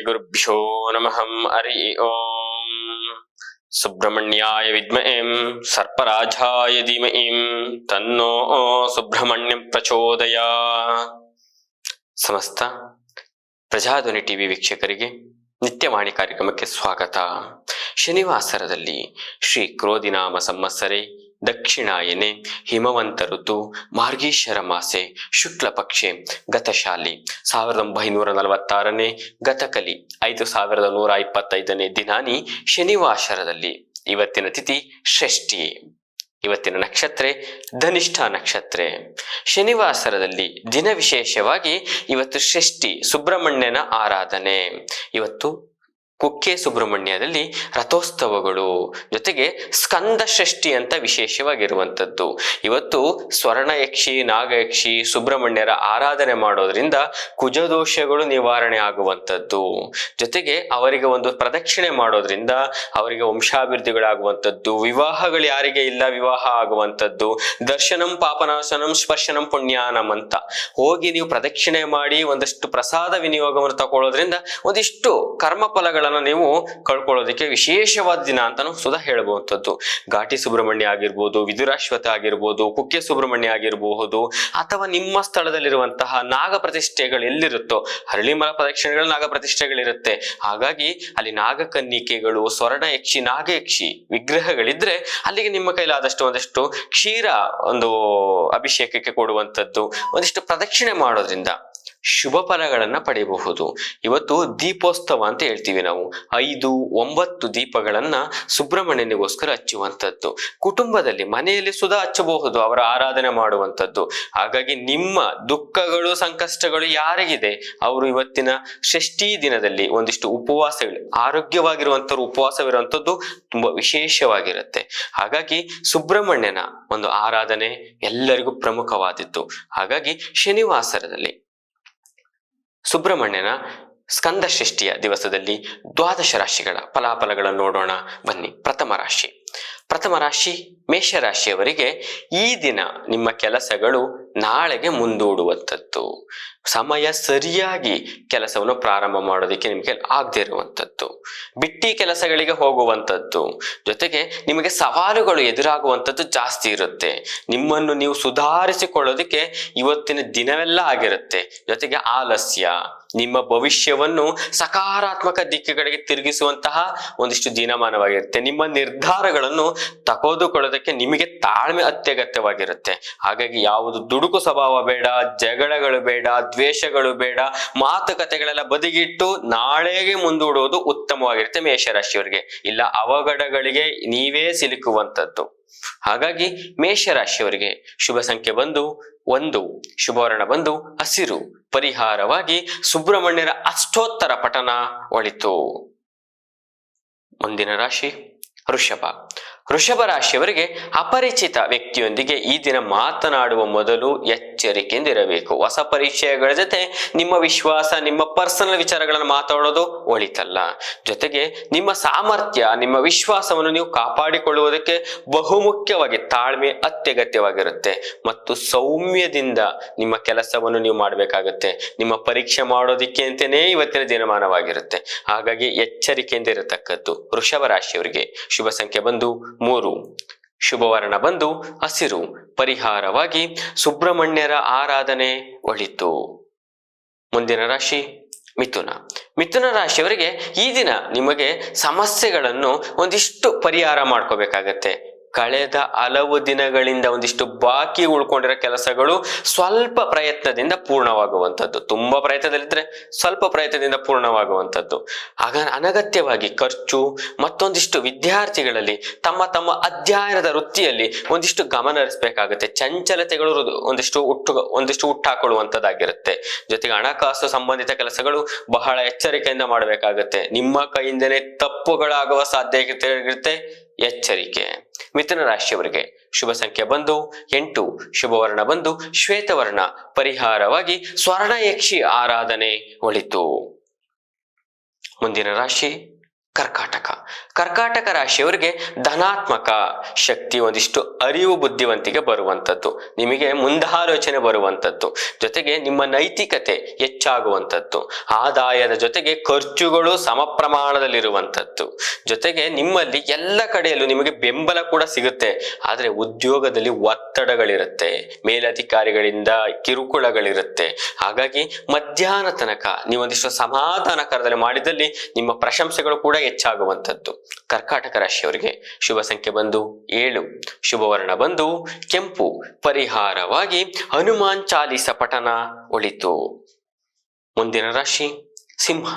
ಗುರುಭ್ಯೋ ನಮಃ. ಹರಿ ಓಂ. ಸುಬ್ರಹ್ಮಣ್ಯಾಯ ವಿದ್ಮಹೇ ಸರ್ಪರಾಜಾಯ ಧೀಮಹಿ ತನ್ನೋ ಸುಬ್ರಹ್ಮಣ್ಯಂ ಪ್ರಚೋದಯಾತ್. ಸಮಸ್ತ ಪ್ರಜಾಧ್ವನಿ ಟಿವಿ ವೀಕ್ಷಕರಿಗೆ ನಿತ್ಯವಾಣಿ ಕಾರ್ಯಕ್ರಮಕ್ಕೆ ಸ್ವಾಗತ. ಶನಿವಾಸರದಲ್ಲಿ ಶ್ರೀ ಕ್ರೋಧಿನಾಮ ಸಂವತ್ಸರೆ ದಕ್ಷಿಣಾಯನೆ ಹಿಮವಂತ ಋತು ಮಾರ್ಗೀಶ್ವರ ಮಾಸೆ ಶುಕ್ಲ ಪಕ್ಷೆ ಗತಶಾಲಿ 1946ನೇ ಗತಕಲಿ 5125ನೇ ದಿನಾನಿ ಶನಿವಾಸರದಲ್ಲಿ ಇವತ್ತಿನ ತಿಥಿ ಷಷ್ಠಿ. ಇವತ್ತಿನ ನಕ್ಷತ್ರ ಧನಿಷ್ಠ ನಕ್ಷತ್ರ. ಶನಿವಾಸರದಲ್ಲಿ ದಿನ ವಿಶೇಷವಾಗಿ ಇವತ್ತು ಷಷ್ಠಿ ಸುಬ್ರಹ್ಮಣ್ಯನ ಆರಾಧನೆ. ಇವತ್ತು ಕುಕ್ಕೆ ಸುಬ್ರಹ್ಮಣ್ಯದಲ್ಲಿ ರಥೋತ್ಸವಗಳು, ಜೊತೆಗೆ ಸ್ಕಂದ ಷಷ್ಠಿ ಅಂತ ವಿಶೇಷವಾಗಿರುವಂಥದ್ದು. ಇವತ್ತು ಸ್ವರ್ಣಯಕ್ಷಿ, ನಾಗಯಕ್ಷಿ, ಸುಬ್ರಹ್ಮಣ್ಯರ ಆರಾಧನೆ ಮಾಡೋದ್ರಿಂದ ಕುಜದೋಷಗಳು ನಿವಾರಣೆ ಆಗುವಂಥದ್ದು. ಜೊತೆಗೆ ಅವರಿಗೆ ಒಂದು ಪ್ರದಕ್ಷಿಣೆ ಮಾಡೋದ್ರಿಂದ ಅವರಿಗೆ ವಂಶಾಭಿವೃದ್ಧಿಗಳಾಗುವಂಥದ್ದು, ವಿವಾಹಗಳು ಯಾರಿಗೆ ಇಲ್ಲ ವಿವಾಹ ಆಗುವಂಥದ್ದು, ದರ್ಶನಂ ಪಾಪನಾಶನಂ ಸ್ಪರ್ಶನಂ ಪುಣ್ಯಾನಂ ಅಂತ ಹೋಗಿ ನೀವು ಪ್ರದಕ್ಷಿಣೆ ಮಾಡಿ ಒಂದಷ್ಟು ಪ್ರಸಾದ ವಿನಿಯೋಗವನ್ನು ತಗೊಳ್ಳೋದ್ರಿಂದ ಒಂದಿಷ್ಟು ಕರ್ಮಫಲಗಳ ನೀವು ಕಳ್ಕೊಳ್ಳೋದಕ್ಕೆ ವಿಶೇಷವಾದ ದಿನ ಅಂತಾನು ಸುಧಾ ಹೇಳಬಹುದಂಥದ್ದು. ಘಾಟಿ ಸುಬ್ರಹ್ಮಣ್ಯ ಆಗಿರ್ಬೋದು, ವಿದುರಾಶ್ವತ ಆಗಿರ್ಬೋದು, ಕುಕ್ಕೆ ಸುಬ್ರಹ್ಮಣ್ಯ ಆಗಿರಬಹುದು, ಅಥವಾ ನಿಮ್ಮ ಸ್ಥಳದಲ್ಲಿರುವಂತಹ ನಾಗ ಪ್ರತಿಷ್ಠೆಗಳು ಎಲ್ಲಿರುತ್ತೋ, ಹರಳಿಮರ ಪ್ರದಕ್ಷಿಣೆಗಳು ನಾಗ ಪ್ರತಿಷ್ಠೆಗಳಿರುತ್ತೆ. ಹಾಗಾಗಿ ಅಲ್ಲಿ ನಾಗಕನ್ನಿಕೆಗಳು, ಸ್ವರ್ಣಯಕ್ಷಿ, ನಾಗಯಕ್ಷಿ ವಿಗ್ರಹಗಳಿದ್ರೆ ಅಲ್ಲಿಗೆ ನಿಮ್ಮ ಕೈಲಾದಷ್ಟು ಒಂದಷ್ಟು ಕ್ಷೀರ ಒಂದು ಅಭಿಷೇಕಕ್ಕೆ ಕೊಡುವಂಥದ್ದು, ಒಂದಿಷ್ಟು ಪ್ರದಕ್ಷಿಣೆ ಮಾಡೋದ್ರಿಂದ ಶುಭ ಫಲಗಳನ್ನ ಪಡೆಯಬಹುದು. ಇವತ್ತು ದೀಪೋತ್ಸವ ಅಂತ ಹೇಳ್ತೀವಿ ನಾವು. 5-9 ದೀಪಗಳನ್ನ ಸುಬ್ರಹ್ಮಣ್ಯನಿಗೋಸ್ಕರ ಹಚ್ಚುವಂಥದ್ದು. ಕುಟುಂಬದಲ್ಲಿ ಮನೆಯಲ್ಲಿ ಸುಧಾ ಹಚ್ಚಬಹುದು, ಅವರ ಆರಾಧನೆ ಮಾಡುವಂಥದ್ದು. ಹಾಗಾಗಿ ನಿಮ್ಮ ದುಃಖಗಳು ಸಂಕಷ್ಟಗಳು ಯಾರಿಗಿದೆ ಅವರು ಇವತ್ತಿನ ಷಷ್ಠಿ ದಿನದಲ್ಲಿ ಒಂದಿಷ್ಟು ಉಪವಾಸಗಳು, ಆರೋಗ್ಯವಾಗಿರುವಂಥವ್ರು ಉಪವಾಸವಿರುವಂಥದ್ದು ತುಂಬಾ ವಿಶೇಷವಾಗಿರುತ್ತೆ. ಹಾಗಾಗಿ ಸುಬ್ರಹ್ಮಣ್ಯನ ಒಂದು ಆರಾಧನೆ ಎಲ್ಲರಿಗೂ ಪ್ರಮುಖವಾದದ್ದು. ಹಾಗಾಗಿ ಶನಿವಾಸರದಲ್ಲಿ ಸುಬ್ರಹ್ಮಣ್ಯನ ಸ್ಕಂದ ಷಷ್ಠಿಯ ದಿವಸದಲ್ಲಿ 12 ರಾಶಿಗಳ ಫಲಾಫಲಗಳನ್ನು ನೋಡೋಣ ಬನ್ನಿ. ಪ್ರಥಮ ರಾಶಿ ಮೇಷರಾಶಿಯವರಿಗೆ ಈ ದಿನ ನಿಮ್ಮ ಕೆಲಸಗಳು ನಾಳೆಗೆ ಮುಂದೂಡುವಂಥದ್ದು. ಸಮಯ ಸರಿಯಾಗಿ ಕೆಲಸವನ್ನು ಪ್ರಾರಂಭ ಮಾಡೋದಕ್ಕೆ ನಿಮಗೆ ಆಗದೆ ಇರುವಂಥದ್ದು, ಬಿಟ್ಟಿ ಕೆಲಸಗಳಿಗೆ ಹೋಗುವಂಥದ್ದು, ಜೊತೆಗೆ ನಿಮಗೆ ಸವಾಲುಗಳು ಎದುರಾಗುವಂಥದ್ದು ಜಾಸ್ತಿ ಇರುತ್ತೆ. ನಿಮ್ಮನ್ನು ನೀವು ಸುಧಾರಿಸಿಕೊಳ್ಳೋದಕ್ಕೆ ಇವತ್ತಿನ ದಿನವೆಲ್ಲ ಆಗಿರುತ್ತೆ. ಜೊತೆಗೆ ಆಲಸ್ಯ, ನಿಮ್ಮ ಭವಿಷ್ಯವನ್ನು ಸಕಾರಾತ್ಮಕ ದಿಕ್ಕುಗಳಿಗೆ ತಿರುಗಿಸುವಂತಹ ಒಂದಿಷ್ಟು ದಿನಮಾನವಾಗಿರುತ್ತೆ. ನಿಮ್ಮ ನಿರ್ಧಾರಗಳನ್ನು ತೆಗೆದುಕೊಳ್ಳೋದಕ್ಕೆ ನಿಮಗೆ ತಾಳ್ಮೆ ಅತ್ಯಗತ್ಯವಾಗಿರುತ್ತೆ. ಹಾಗಾಗಿ ಯಾವುದು ದುಡುಕು ಸ್ವಭಾವ ಬೇಡ, ಜಗಳಗಳು ಬೇಡ, ದ್ವೇಷಗಳು ಬೇಡ, ಮಾತುಕತೆಗಳೆಲ್ಲ ಬದಿಗಿಟ್ಟು ನಾಳೆಗೆ ಮುಂದೂಡುವುದು ಉತ್ತಮವಾಗಿರುತ್ತೆ ಮೇಷರಾಶಿಯವರಿಗೆ. ಇಲ್ಲ ಅವಘಡಗಳಿಗೆ ನೀವೇ ಸಿಲುಕುವಂಥದ್ದು. ಹಾಗಾಗಿ ಮೇಷರಾಶಿಯವರಿಗೆ ಶುಭ ಸಂಖ್ಯೆ ಬಂದು 1, ಶುಭವರ್ಣ ಬಂದು ಹಸಿರು, ಪರಿಹಾರವಾಗಿ ಸುಬ್ರಹ್ಮಣ್ಯರ ಅಷ್ಟೋತ್ತರ ಪಠನ ಒಳಿತು. ಮುಂದಿನ ರಾಶಿ ವೃಷಭ ರಾಶಿಯವರಿಗೆ ಅಪರಿಚಿತ ವ್ಯಕ್ತಿಯೊಂದಿಗೆ ಈ ದಿನ ಮಾತನಾಡುವ ಮೊದಲು ಎಚ್ಚರಿಕೆಯಿಂದಿರಬೇಕು. ಹೊಸ ಪರಿಚಯಗಳ ಜೊತೆ ನಿಮ್ಮ ವಿಶ್ವಾಸ, ನಿಮ್ಮ ಪರ್ಸನಲ್ ವಿಚಾರಗಳನ್ನು ಮಾತಾಡೋದು ಒಳಿತಲ್ಲ. ಜೊತೆಗೆ ನಿಮ್ಮ ಸಾಮರ್ಥ್ಯ, ನಿಮ್ಮ ವಿಶ್ವಾಸವನ್ನು ನೀವು ಕಾಪಾಡಿಕೊಳ್ಳುವುದಕ್ಕೆ ಬಹುಮುಖ್ಯವಾಗಿ ತಾಳ್ಮೆ ಅತ್ಯಗತ್ಯವಾಗಿರುತ್ತೆ. ಮತ್ತು ಸೌಮ್ಯದಿಂದ ನಿಮ್ಮ ಕೆಲಸವನ್ನು ನೀವು ಮಾಡಬೇಕಾಗುತ್ತೆ. ನಿಮ್ಮ ಪರೀಕ್ಷೆ ಮಾಡೋದಿಕ್ಕೆ ಅಂತಲೇ ಇವತ್ತಿನ ದಿನಮಾನವಾಗಿರುತ್ತೆ. ಹಾಗಾಗಿ ಎಚ್ಚರಿಕೆಯಿಂದ ಇರತಕ್ಕದ್ದು. ವೃಷಭ ರಾಶಿಯವರಿಗೆ ಶುಭ ಸಂಖ್ಯೆ ಬಂದು 3, ಶುಭವರ್ಣ ಬಂದು ಹಸಿರು, ಪರಿಹಾರವಾಗಿ ಸುಬ್ರಹ್ಮಣ್ಯರ ಆರಾಧನೆ ಒಳಿತು. ಮುಂದಿನ ರಾಶಿ ಮಿಥುನ ರಾಶಿಯವರಿಗೆ ಈ ದಿನ ನಿಮಗೆ ಸಮಸ್ಯೆಗಳನ್ನು ಒಂದಿಷ್ಟು ಪರಿಹಾರ ಮಾಡ್ಕೋಬೇಕಾಗತ್ತೆ. ಕಳೆದ ಹಲವು ದಿನಗಳಿಂದ ಒಂದಿಷ್ಟು ಬಾಕಿ ಉಳ್ಕೊಂಡಿರೋ ಕೆಲಸಗಳು ಸ್ವಲ್ಪ ಪ್ರಯತ್ನದಿಂದ ಪೂರ್ಣವಾಗುವಂಥದ್ದು. ತುಂಬಾ ಪ್ರಯತ್ನದಲ್ಲಿದ್ರೆ ಸ್ವಲ್ಪ ಪ್ರಯತ್ನದಿಂದ ಪೂರ್ಣವಾಗುವಂಥದ್ದು. ಆಗ ಅನಗತ್ಯವಾಗಿ ಖರ್ಚು, ಮತ್ತೊಂದಿಷ್ಟು ವಿದ್ಯಾರ್ಥಿಗಳಲ್ಲಿ ತಮ್ಮ ಅಧ್ಯಯನದ ವೃತ್ತಿಯಲ್ಲಿ ಒಂದಿಷ್ಟು ಗಮನ ಹರಿಸಬೇಕಾಗುತ್ತೆ. ಚಂಚಲತೆಗಳು ಒಂದಿಷ್ಟು ಹುಟ್ಟಾಕೊಳ್ಳುವಂಥದ್ದಾಗಿರುತ್ತೆ. ಜೊತೆಗೆ ಹಣಕಾಸು ಸಂಬಂಧಿತ ಕೆಲಸಗಳು ಬಹಳ ಎಚ್ಚರಿಕೆಯಿಂದ ಮಾಡಬೇಕಾಗುತ್ತೆ. ನಿಮ್ಮ ಕೈಯಿಂದಲೇ ತಪ್ಪುಗಳಾಗುವ ಸಾಧ್ಯತೆ ಇರುತ್ತೆ. ಎಚ್ಚರಿಕೆ. ಮಿಥುನ ರಾಶಿಯವರಿಗೆ ಶುಭ ಸಂಖ್ಯೆ ಬಂದು 8, ಶುಭವರ್ಣ ಬಂದು ಶ್ವೇತವರ್ಣ, ಪರಿಹಾರವಾಗಿ ಸ್ವರ್ಣಯಕ್ಷಿ ಆರಾಧನೆ ಒಳಿತು. ಮುಂದಿನ ರಾಶಿ ಕರ್ಕಾಟಕ. ಕರ್ಕಾಟಕ ರಾಶಿಯವರಿಗೆ ಧನಾತ್ಮಕ ಶಕ್ತಿ, ಒಂದಿಷ್ಟು ಅರಿವು ಬುದ್ಧಿವಂತಿಕೆ ಬರುವಂಥದ್ದು, ನಿಮಗೆ ಮುಂದಾಲೋಚನೆ ಬರುವಂಥದ್ದು, ಜೊತೆಗೆ ನಿಮ್ಮ ನೈತಿಕತೆ ಹೆಚ್ಚಾಗುವಂಥದ್ದು, ಆದಾಯದ ಜೊತೆಗೆ ಖರ್ಚುಗಳು ಸಮ ಪ್ರಮಾಣದಲ್ಲಿರುವಂಥದ್ದು, ಜೊತೆಗೆ ನಿಮ್ಮಲ್ಲಿ ಎಲ್ಲ ಕಡೆಯಲ್ಲೂ ನಿಮಗೆ ಬೆಂಬಲ ಕೂಡ ಸಿಗುತ್ತೆ. ಆದರೆ ಉದ್ಯೋಗದಲ್ಲಿ ಒತ್ತಡಗಳಿರುತ್ತೆ, ಮೇಲಧಿಕಾರಿಗಳಿಂದ ಕಿರುಕುಳಗಳಿರುತ್ತೆ. ಹಾಗಾಗಿ ಮಧ್ಯಾಹ್ನ ತನಕ ನೀವೊಂದಿಷ್ಟು ಸಮಾಧಾನಕರದಲ್ಲಿ ಮಾಡಿದಲ್ಲಿ ನಿಮ್ಮ ಪ್ರಶಂಸೆಗಳು ಕೂಡ ಹೆಚ್ಚಾಗುವಂಥದ್ದು. ಕರ್ಕಾಟಕ ರಾಶಿಯವರಿಗೆ ಶುಭ ಸಂಖ್ಯೆ ಬಂದು 7, ಶುಭ ವರ್ಣ ಬಂದು ಕೆಂಪು, ಪರಿಹಾರವಾಗಿ ಹನುಮಾನ್ ಚಾಲೀಸ ಪಠನ ಒಳಿತು. ಮುಂದಿನ ರಾಶಿ ಸಿಂಹ.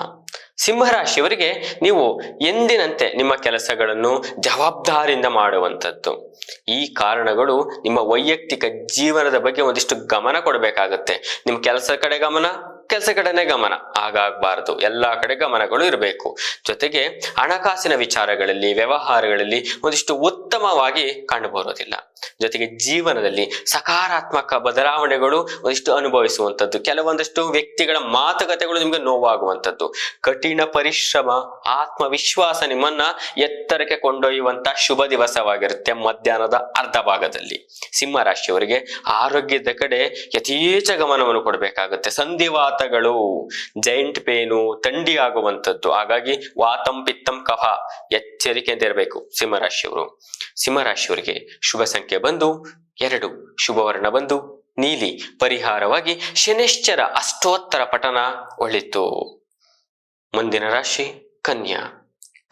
ಸಿಂಹರಾಶಿಯವರಿಗೆ ನೀವು ಎಂದಿನಂತೆ ನಿಮ್ಮ ಕೆಲಸಗಳನ್ನು ಜವಾಬ್ದಾರಿಯಿಂದ ಮಾಡುವಂಥದ್ದು. ಈ ಕಾರಣಗಳು ನಿಮ್ಮ ವೈಯಕ್ತಿಕ ಜೀವನದ ಬಗ್ಗೆ ಒಂದಿಷ್ಟು ಗಮನ ಕೊಡಬೇಕಾಗತ್ತೆ. ನಿಮ್ಮ ಕೆಲಸ ಕಡೆ ಗಮನ, ಕೆಲಸ ಕಡೆನೇ ಗಮನ ಹಾಗಾಗಬಾರದು, ಎಲ್ಲಾ ಕಡೆ ಗಮನಗಳು ಇರಬೇಕು. ಜೊತೆಗೆ ಹಣಕಾಸಿನ ವಿಚಾರಗಳಲ್ಲಿ, ವ್ಯವಹಾರಗಳಲ್ಲಿ ಒಂದಿಷ್ಟು ಉತ್ತಮವಾಗಿ ಕಂಡುಬರೋದಿಲ್ಲ. ಜೊತೆಗೆ ಜೀವನದಲ್ಲಿ ಸಕಾರಾತ್ಮಕ ಬದಲಾವಣೆಗಳು ಒಂದಿಷ್ಟು ಅನುಭವಿಸುವಂಥದ್ದು, ಕೆಲವೊಂದಷ್ಟು ವ್ಯಕ್ತಿಗಳ ಮಾತುಕತೆಗಳು ನಿಮ್ಗೆ ನೋವಾಗುವಂಥದ್ದು, ಕಠಿಣ ಪರಿಶ್ರಮ, ಆತ್ಮವಿಶ್ವಾಸ ನಿಮ್ಮನ್ನ ಎತ್ತರಕ್ಕೆ ಕೊಂಡೊಯ್ಯುವಂತ ಶುಭ ದಿವಸವಾಗಿರುತ್ತೆ ಮಧ್ಯಾಹ್ನದ ಅರ್ಧ ಭಾಗದಲ್ಲಿ. ಸಿಂಹ ರಾಶಿಯವರಿಗೆ ಆರೋಗ್ಯದ ಕಡೆ ಯಥೇಚ್ಛ ಗಮನವನ್ನು ಕೊಡಬೇಕಾಗುತ್ತೆ. ಸಂಧಿವಾತಗಳು, ಜೈಂಟ್ ಪೇನು, ಥಂಡಿ ಆಗುವಂಥದ್ದು, ಹಾಗಾಗಿ ವಾತಂ ಪಿತ್ತಂ ಕಫ ಎಚ್ಚರಿಕೆಯಿಂದ ಇರಬೇಕು ಸಿಂಹರಾಶಿಯವರು. ಸಿಂಹರಾಶಿಯವರಿಗೆ ಶುಭ ಸಂಖ್ಯೆ ಬಂದು 2, ಶುಭ ವರ್ಣ ಬಂದು ನೀಲಿ, ಪರಿಹಾರವಾಗಿ ಶನೈಶ್ಚರ ಅಷ್ಟೋತ್ತರ ಪಠನ ಒಳಿತು. ಮುಂದಿನ ರಾಶಿ ಕನ್ಯಾ.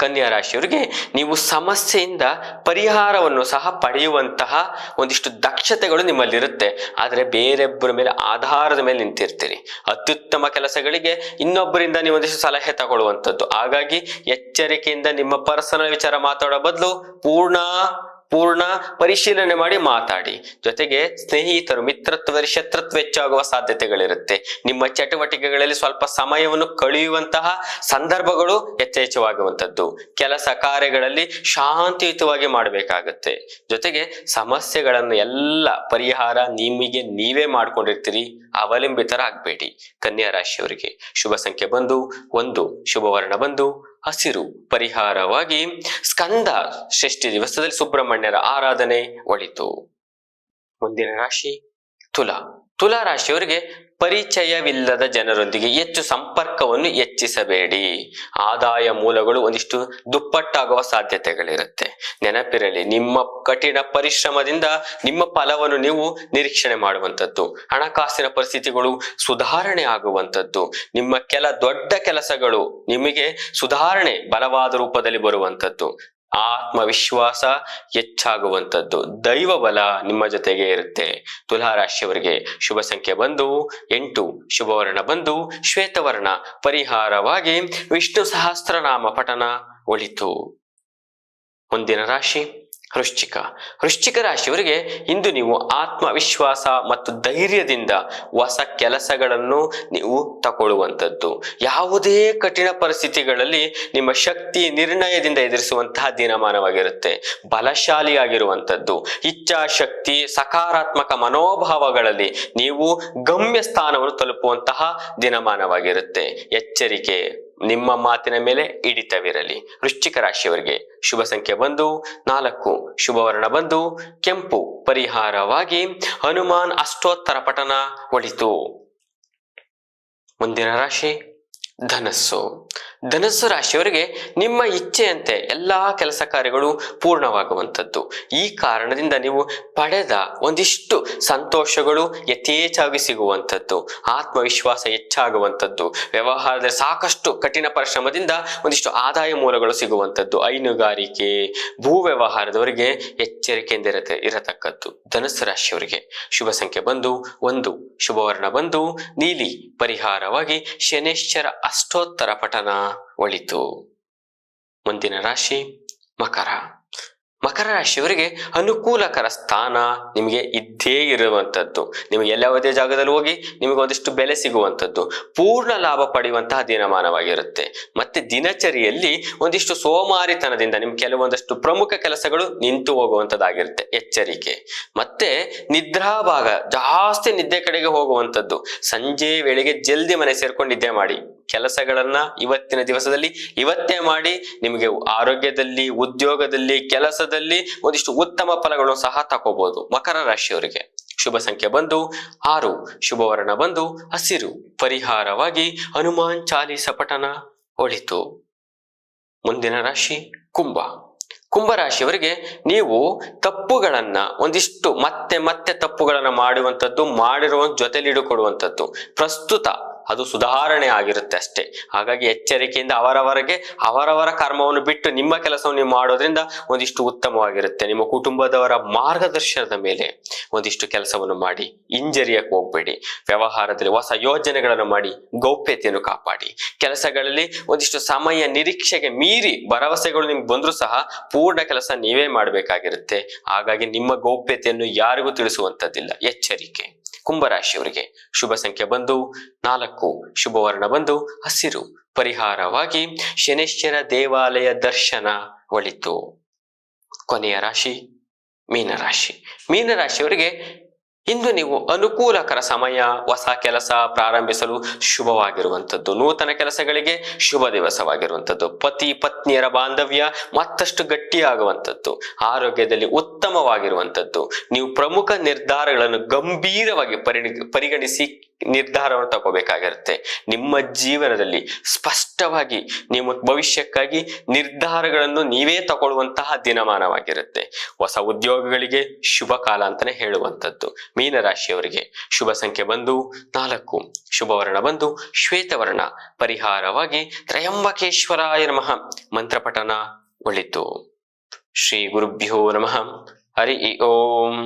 ಕನ್ಯಾ ರಾಶಿಯವರಿಗೆ ನೀವು ಸಮಸ್ಯೆಯಿಂದ ಪರಿಹಾರವನ್ನು ಸಹ ಪಡೆಯುವಂತಹ ಒಂದಿಷ್ಟು ದಕ್ಷತೆಗಳು ನಿಮ್ಮಲ್ಲಿರುತ್ತೆ. ಆದರೆ ಬೇರೆಬ್ಬರ ಮೇಲೆ ಆಧಾರದ ಮೇಲೆ ನಿಂತಿರ್ತೀರಿ. ಅತ್ಯುತ್ತಮ ಕೆಲಸಗಳಿಗೆ ಇನ್ನೊಬ್ಬರಿಂದ ನೀವು ಒಂದಿಷ್ಟು ಸಲಹೆ ತಗೊಳ್ಳುವಂಥದ್ದು. ಹಾಗಾಗಿ ಎಚ್ಚರಿಕೆಯಿಂದ ನಿಮ್ಮ ಪರ್ಸನಲ್ ವಿಚಾರ ಮಾತಾಡೋ ಬದಲು ಪೂರ್ಣ ಪರಿಶೀಲನೆ ಮಾಡಿ ಮಾತಾಡಿ. ಜೊತೆಗೆ ಸ್ನೇಹಿತರು, ಮಿತ್ರತ್ವದಲ್ಲಿ ಶತ್ರುತ್ವ ಹೆಚ್ಚಾಗುವ ಸಾಧ್ಯತೆಗಳಿರುತ್ತೆ. ನಿಮ್ಮ ಚಟುವಟಿಕೆಗಳಲ್ಲಿ ಸ್ವಲ್ಪ ಸಮಯವನ್ನು ಕಳೆಯುವಂತಹ ಸಂದರ್ಭಗಳು ಯಥೇಚ್ಛವಾಗುವಂಥದ್ದು. ಕೆಲಸ ಕಾರ್ಯಗಳಲ್ಲಿ ಶಾಂತಿಯುತವಾಗಿ ಮಾಡಬೇಕಾಗತ್ತೆ. ಜೊತೆಗೆ ಸಮಸ್ಯೆಗಳನ್ನು ಎಲ್ಲ ಪರಿಹಾರ ನಿಮಗೆ ನೀವೇ ಮಾಡ್ಕೊಂಡಿರ್ತೀರಿ, ಅವಲಂಬಿತರಾಗಬೇಡಿ. ಕನ್ಯಾ ರಾಶಿಯವರಿಗೆ ಶುಭ ಸಂಖ್ಯೆ ಬಂದು 1, ಶುಭ ವರ್ಣ ಬಂದು ಹಸಿರು, ಪರಿಹಾರವಾಗಿ ಸ್ಕಂದ ಷಷ್ಠಿ ದಿವಸದಲ್ಲಿ ಸುಬ್ರಹ್ಮಣ್ಯರ ಆರಾಧನೆ ಒಳಿತು. ಮುಂದಿನ ರಾಶಿ ತುಲಾ. ತುಲಾ ರಾಶಿಯವರಿಗೆ ಪರಿಚಯವಿಲ್ಲದ ಜನರೊಂದಿಗೆ ಹೆಚ್ಚು ಸಂಪರ್ಕವನ್ನು ಹೆಚ್ಚಿಸಬೇಡಿ. ಆದಾಯ ಮೂಲಗಳು ಒಂದಿಷ್ಟು ದುಪ್ಪಟ್ಟಾಗುವ ಸಾಧ್ಯತೆಗಳಿರುತ್ತೆ. ನೆನಪಿರಲಿ, ನಿಮ್ಮ ಕಠಿಣ ಪರಿಶ್ರಮದಿಂದ ನಿಮ್ಮ ಫಲವನ್ನು ನೀವು ನಿರೀಕ್ಷಣೆ ಮಾಡುವಂಥದ್ದು. ಹಣಕಾಸಿನ ಪರಿಸ್ಥಿತಿಗಳು ಸುಧಾರಣೆ ಆಗುವಂಥದ್ದು. ನಿಮ್ಮ ದೊಡ್ಡ ಕೆಲಸಗಳು ನಿಮಗೆ ಸುಧಾರಣೆ ಬಲವಾದ ರೂಪದಲ್ಲಿ ಬರುವಂಥದ್ದು. ಆತ್ಮವಿಶ್ವಾಸ ಹೆಚ್ಚಾಗುವಂಥದ್ದು. ದೈವ ಬಲ ನಿಮ್ಮ ಜೊತೆಗೆ ಇರುತ್ತೆ. ತುಲಾ ರಾಶಿಯವರಿಗೆ ಶುಭ ಸಂಖ್ಯೆ ಬಂದು 8, ಶುಭ ವರ್ಣ ಬಂದು ಶ್ವೇತವರ್ಣ, ಪರಿಹಾರವಾಗಿ ವಿಷ್ಣು ಸಹಸ್ರನಾಮ ಪಠನ ಒಳಿತು. ಮುಂದಿನ ರಾಶಿ ವೃಶ್ಚಿಕ. ವೃಶ್ಚಿಕ ರಾಶಿಯವರಿಗೆ ಇಂದು ನೀವು ಆತ್ಮವಿಶ್ವಾಸ ಮತ್ತು ಧೈರ್ಯದಿಂದ ಹೊಸ ಕೆಲಸಗಳನ್ನು ನೀವು ತಗೊಳ್ಳುವಂಥದ್ದು. ಯಾವುದೇ ಕಠಿಣ ಪರಿಸ್ಥಿತಿಗಳಲ್ಲಿ ನಿಮ್ಮ ಶಕ್ತಿ ನಿರ್ಣಯದಿಂದ ಎದುರಿಸುವಂತಹ ದಿನಮಾನವಾಗಿರುತ್ತೆ. ಬಲಶಾಲಿಯಾಗಿರುವಂಥದ್ದು, ಇಚ್ಛಾಶಕ್ತಿ, ಸಕಾರಾತ್ಮಕ ಮನೋಭಾವಗಳಲ್ಲಿ ನೀವು ಗಮ್ಯ ಸ್ಥಾನವನ್ನು ತಲುಪುವಂತಹ ದಿನಮಾನವಾಗಿರುತ್ತೆ. ಎಚ್ಚರಿಕೆ, ನಿಮ್ಮ ಮಾತಿನ ಮೇಲೆ ಹಿಡಿತವಿರಲಿ. ವೃಶ್ಚಿಕ ರಾಶಿಯವರಿಗೆ ಶುಭ ಸಂಖ್ಯೆ ಬಂದು 4, ಶುಭ ವರ್ಣ ಬಂದು ಕೆಂಪು, ಪರಿಹಾರವಾಗಿ ಹನುಮಾನ್ ಅಷ್ಟೋತ್ತರ ಪಠನ ಒಳಿತು. ಮುಂದಿನ ರಾಶಿ ಧನಸ್ಸು. ಧನಸ್ಸು ರಾಶಿಯವರಿಗೆ ನಿಮ್ಮ ಇಚ್ಛೆಯಂತೆ ಎಲ್ಲಾ ಕೆಲಸ ಕಾರ್ಯಗಳು ಪೂರ್ಣವಾಗುವಂಥದ್ದು. ಈ ಕಾರಣದಿಂದ ನೀವು ಪಡೆದ ಒಂದಿಷ್ಟು ಸಂತೋಷಗಳು ಯಥೇಚ್ಛಾಗಿ ಸಿಗುವಂಥದ್ದು. ಆತ್ಮವಿಶ್ವಾಸ ಹೆಚ್ಚಾಗುವಂಥದ್ದು. ವ್ಯವಹಾರದಲ್ಲಿ ಸಾಕಷ್ಟು ಕಠಿಣ ಪರಿಶ್ರಮದಿಂದ ಒಂದಿಷ್ಟು ಆದಾಯ ಮೂಲಗಳು ಸಿಗುವಂಥದ್ದು. ಹೈನುಗಾರಿಕೆ, ಭೂ ವ್ಯವಹಾರದವರಿಗೆ ಎಚ್ಚರಿಕೆಯಿಂದ ಇರತಕ್ಕದ್ದು. ಧನಸ್ಸು ರಾಶಿಯವರಿಗೆ ಶುಭ ಸಂಖ್ಯೆ ಬಂದು 1, ಶುಭ ವರ್ಣ ಬಂದು ನೀಲಿ, ಪರಿಹಾರವಾಗಿ ಶನೈಶ್ಚರ ಅಷ್ಟೋತ್ತರ ಪಠನ ಒಳಿತು. ಮುಂದಿನ ರಾಶಿ ಮಕರ. ಮಕರ ರಾಶಿಯವರಿಗೆ ಅನುಕೂಲಕರ ಸ್ಥಾನ ನಿಮಗೆ ಇದ್ದೇ ಇರುವಂಥದ್ದು. ನಿಮಗೆ ಯಾವುದೇ ಜಾಗದಲ್ಲಿ ಹೋಗಿ ನಿಮಗೆ ಒಂದಿಷ್ಟು ಬೆಲೆ ಸಿಗುವಂಥದ್ದು, ಪೂರ್ಣ ಲಾಭ ಪಡೆಯುವಂತಹ ದಿನಮಾನವಾಗಿರುತ್ತೆ. ಮತ್ತೆ ದಿನಚರಿಯಲ್ಲಿ ಒಂದಿಷ್ಟು ಸೋಮಾರಿತನದಿಂದ ನಿಮ್ಗೆ ಕೆಲವೊಂದಷ್ಟು ಪ್ರಮುಖ ಕೆಲಸಗಳು ನಿಂತು ಹೋಗುವಂಥದ್ದಾಗಿರುತ್ತೆ, ಎಚ್ಚರಿಕೆ. ಮತ್ತೆ ನಿದ್ರಾಭಾಗ, ಜಾಸ್ತಿ ನಿದ್ದೆ ಕಡೆಗೆ ಹೋಗುವಂಥದ್ದು. ಸಂಜೆ ವೇಳೆಗೆ ಜಲ್ದಿ ಮನೆ ಸೇರ್ಕೊಂಡು ನಿದ್ದೆ ಮಾಡಿ. ಕೆಲಸಗಳನ್ನ ಇವತ್ತಿನ ದಿವಸದಲ್ಲಿ ಇವತ್ತೇ ಮಾಡಿ. ನಿಮಗೆ ಆರೋಗ್ಯದಲ್ಲಿ, ಉದ್ಯೋಗದಲ್ಲಿ, ಕೆಲಸದಲ್ಲಿ ಒಂದಿಷ್ಟು ಉತ್ತಮ ಫಲಗಳನ್ನು ಸಹ ತಗೋಬಹುದು. ಮಕರ ರಾಶಿಯವರಿಗೆ ಶುಭ ಸಂಖ್ಯೆ ಬಂದು 6, ಶುಭ ವರ್ಣ ಬಂದು ಹಸಿರು, ಪರಿಹಾರವಾಗಿ ಹನುಮಾನ್ ಚಾಲೀಸ ಪಠನ ಒಳಿತು. ಮುಂದಿನ ರಾಶಿ ಕುಂಭ. ಕುಂಭ ರಾಶಿಯವರಿಗೆ ನೀವು ತಪ್ಪುಗಳನ್ನ ಒಂದಿಷ್ಟು ಮತ್ತೆ ತಪ್ಪುಗಳನ್ನ ಮಾಡುವಂಥದ್ದು, ಮಾಡಿರುವ ಜೊತೆಲಿಡು ಕೊಡುವಂಥದ್ದು, ಪ್ರಸ್ತುತ ಅದು ಸುಧಾರಣೆ ಆಗಿರುತ್ತೆ ಅಷ್ಟೇ. ಹಾಗಾಗಿ ಎಚ್ಚರಿಕೆಯಿಂದ ಅವರವರ ಕರ್ಮವನ್ನು ಬಿಟ್ಟು ನಿಮ್ಮ ಕೆಲಸವನ್ನು ನೀವು ಮಾಡೋದ್ರಿಂದ ಒಂದಿಷ್ಟು ಉತ್ತಮವಾಗಿರುತ್ತೆ. ನಿಮ್ಮ ಕುಟುಂಬದವರ ಮಾರ್ಗದರ್ಶನದ ಮೇಲೆ ಒಂದಿಷ್ಟು ಕೆಲಸವನ್ನು ಮಾಡಿ, ಹಿಂಜರಿಯಕ್ಕೆ ಹೋಗ್ಬೇಡಿ. ವ್ಯವಹಾರದಲ್ಲಿ ಹೊಸ ಯೋಜನೆಗಳನ್ನು ಮಾಡಿ, ಗೌಪ್ಯತೆಯನ್ನು ಕಾಪಾಡಿ. ಕೆಲಸಗಳಲ್ಲಿ ಒಂದಿಷ್ಟು ಸಮಯ ನಿರೀಕ್ಷೆಗೆ ಮೀರಿ ಭರವಸೆಗಳು ನಿಮ್ಗೆ ಬಂದರೂ ಸಹ ಪೂರ್ಣ ಕೆಲಸ ನೀವೇ ಮಾಡಬೇಕಾಗಿರುತ್ತೆ. ಹಾಗಾಗಿ ನಿಮ್ಮ ಗೌಪ್ಯತೆಯನ್ನು ಯಾರಿಗೂ ತಿಳಿಸುವಂಥದ್ದಿಲ್ಲ, ಎಚ್ಚರಿಕೆ. ಕುಂಭರಾಶಿಯವರಿಗೆ ಶುಭ ಸಂಖ್ಯೆ ಬಂದು 4, ಶುಭ ವರ್ಣ ಬಂದು ಹಸಿರು, ಪರಿಹಾರವಾಗಿ ಶನೇಶ್ವರ ದೇವಾಲಯ ದರ್ಶನ ಒಳಿತು. ಕೊನೆಯ ರಾಶಿ ಮೀನರಾಶಿ. ಮೀನರಾಶಿಯವರಿಗೆ ಇಂದು ನೀವು ಅನುಕೂಲಕರ ಸಮಯ, ಹೊಸ ಕೆಲಸ ಪ್ರಾರಂಭಿಸಲು ಶುಭವಾಗಿರುವಂಥದ್ದು, ನೂತನ ಕೆಲಸಗಳಿಗೆ ಶುಭ ದಿವಸವಾಗಿರುವಂಥದ್ದು. ಪತಿ ಪತ್ನಿಯರ ಬಾಂಧವ್ಯ ಮತ್ತಷ್ಟು ಗಟ್ಟಿಯಾಗುವಂಥದ್ದು, ಆರೋಗ್ಯದಲ್ಲಿ ಉತ್ತಮವಾಗಿರುವಂಥದ್ದು. ನೀವು ಪ್ರಮುಖ ನಿರ್ಧಾರಗಳನ್ನು ಗಂಭೀರವಾಗಿ ಪರಿಗಣಿಸಿ ನಿರ್ಧಾರವನ್ನು ತಗೋಬೇಕಾಗಿರುತ್ತೆ. ನಿಮ್ಮ ಜೀವನದಲ್ಲಿ ಸ್ಪಷ್ಟವಾಗಿ ನೀವು ಭವಿಷ್ಯಕ್ಕಾಗಿ ನಿರ್ಧಾರಗಳನ್ನು ನೀವೇ ತಗೊಳ್ಳುವಂತಹ ದಿನಮಾನವಾಗಿರುತ್ತೆ. ಹೊಸ ಉದ್ಯೋಗಗಳಿಗೆ ಶುಭ ಕಾಲ ಅಂತಾನೆ ಹೇಳುವಂಥದ್ದು. ಮೀನರಾಶಿಯವರಿಗೆ ಶುಭ ಸಂಖ್ಯೆ ಬಂದು 4, ಶುಭ ವರ್ಣ ಬಂದು ಶ್ವೇತವರ್ಣ, ಪರಿಹಾರವಾಗಿ ತ್ರಯಂಬಕೇಶ್ವರಾಯ ನಮಃ ಮಂತ್ರಪಠನ ಒಳಿತು. ಶ್ರೀ ಗುರುಭ್ಯೋ ನಮಃ. ಹರಿ ಓಂ.